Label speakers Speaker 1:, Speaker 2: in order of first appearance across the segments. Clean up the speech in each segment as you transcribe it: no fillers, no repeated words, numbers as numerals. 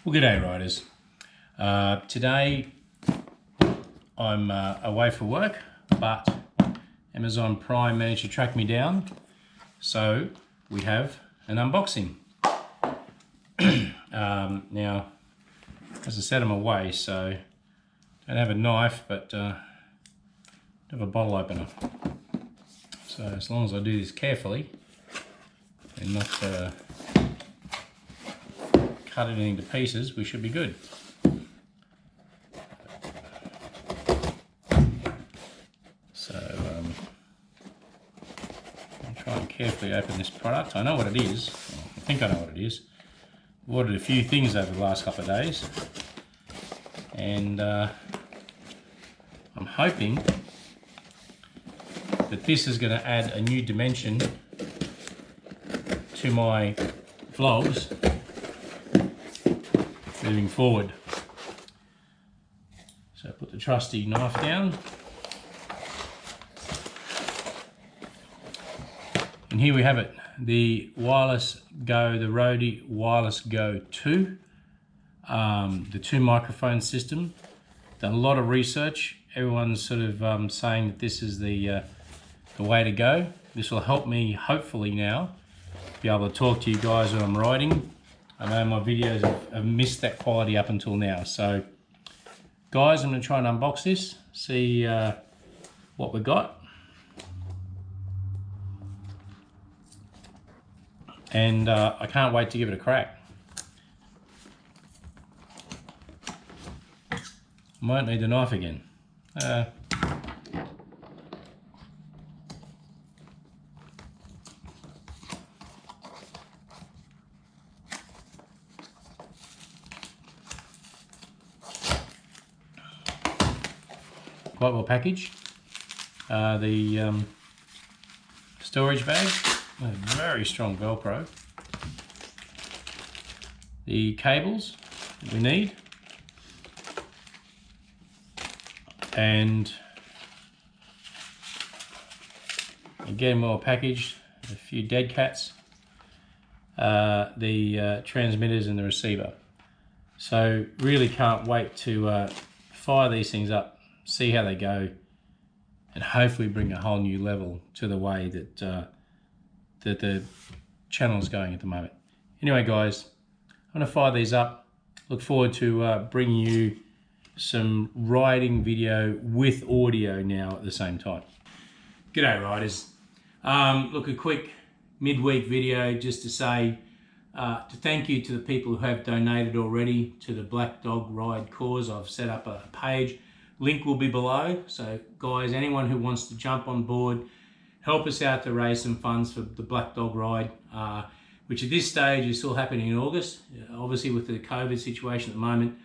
Speaker 1: Well, g'day riders. Today I'm away for work, but Amazon Prime managed to track me down, so we have an unboxing. Now, as I said, I'm away, so I don't have a knife, but I have a bottle opener. So as long as I do this carefully and not cut anything to pieces, we should be good. So I'll try and carefully open this product. I know what it is. Well, I think I know what it is. I've ordered a few things over the last couple of days, and I'm hoping that this is going to add a new dimension to my vlogs moving forward. So put the trusty knife down, and here we have it, the Wireless Go, the Rode Wireless Go 2, the 2 microphone system. Done a lot of research. Everyone's sort of saying that this is the way to go. This will help me hopefully now be able to talk to you guys when I'm riding. I know my videos have missed that quality up until now. So guys, I'm going to try and unbox this, see what we got. And I can't wait to give it a crack. Might need a knife again. Quite well packaged. The storage bag, a very strong Velcro. The cables that we need, and again well packaged. A few dead cats. The transmitters and the receiver. So really can't wait to fire these things up, see how they go, and hopefully bring a whole new level to the way that that the channel is going at the moment. Anyway guys, I'm going to fire these up. Look forward to bringing you some riding video with audio now at the same time. G'day riders. Look, a quick midweek video just to say to thank you to the people who have donated already to the Black Dog Ride cause. I've set up a page. Link will be below. So guys, anyone who wants to jump on board, help us out to raise some funds for the Black Dog Ride, which at this stage is still happening in August. Obviously with the COVID situation at the moment,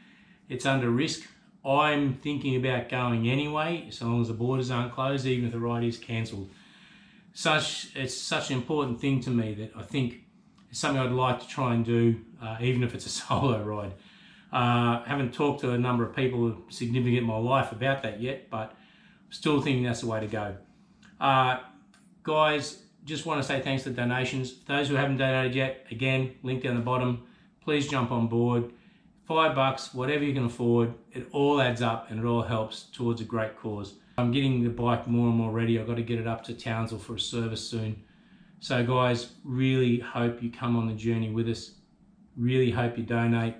Speaker 1: it's under risk. I'm thinking about going anyway, so long as the borders aren't closed, even if the ride is cancelled. It's such an important thing to me that I think it's something I'd like to try and do, even if it's a solo ride. Haven't talked to a number of people significant in my life about that yet, but I'm still thinking that's the way to go. Guys, just want to say thanks to the donations. Those who haven't donated yet, again, link down the bottom. Please jump on board. $5, whatever you can afford, it all adds up and it all helps towards a great cause. I'm getting the bike more and more ready. I've got to get it up to Townsville for a service soon. So guys, really hope you come on the journey with us. Really hope you donate.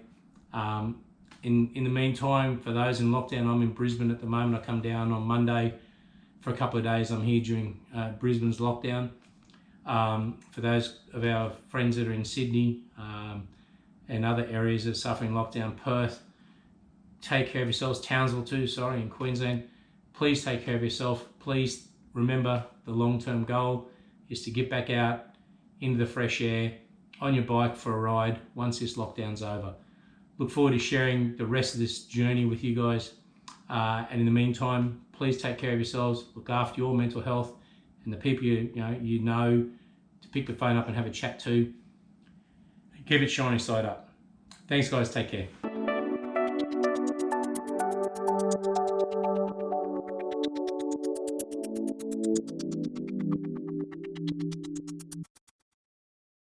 Speaker 1: In the meantime, for those in lockdown, I'm in Brisbane at the moment. I come down on Monday for a couple of days. I'm here during Brisbane's lockdown. For those of our friends that are in Sydney and other areas that are suffering lockdown, Perth, take care of yourselves. Townsville too, sorry, in Queensland. Please take care of yourself. Please remember the long-term goal is to get back out into the fresh air on your bike for a ride once this lockdown's over. Look forward to sharing the rest of this journey with you guys. And in the meantime, please take care of yourselves. Look after your mental health and the people you know to pick the phone up and have a chat to. Keep it shiny side up. Thanks guys, take care.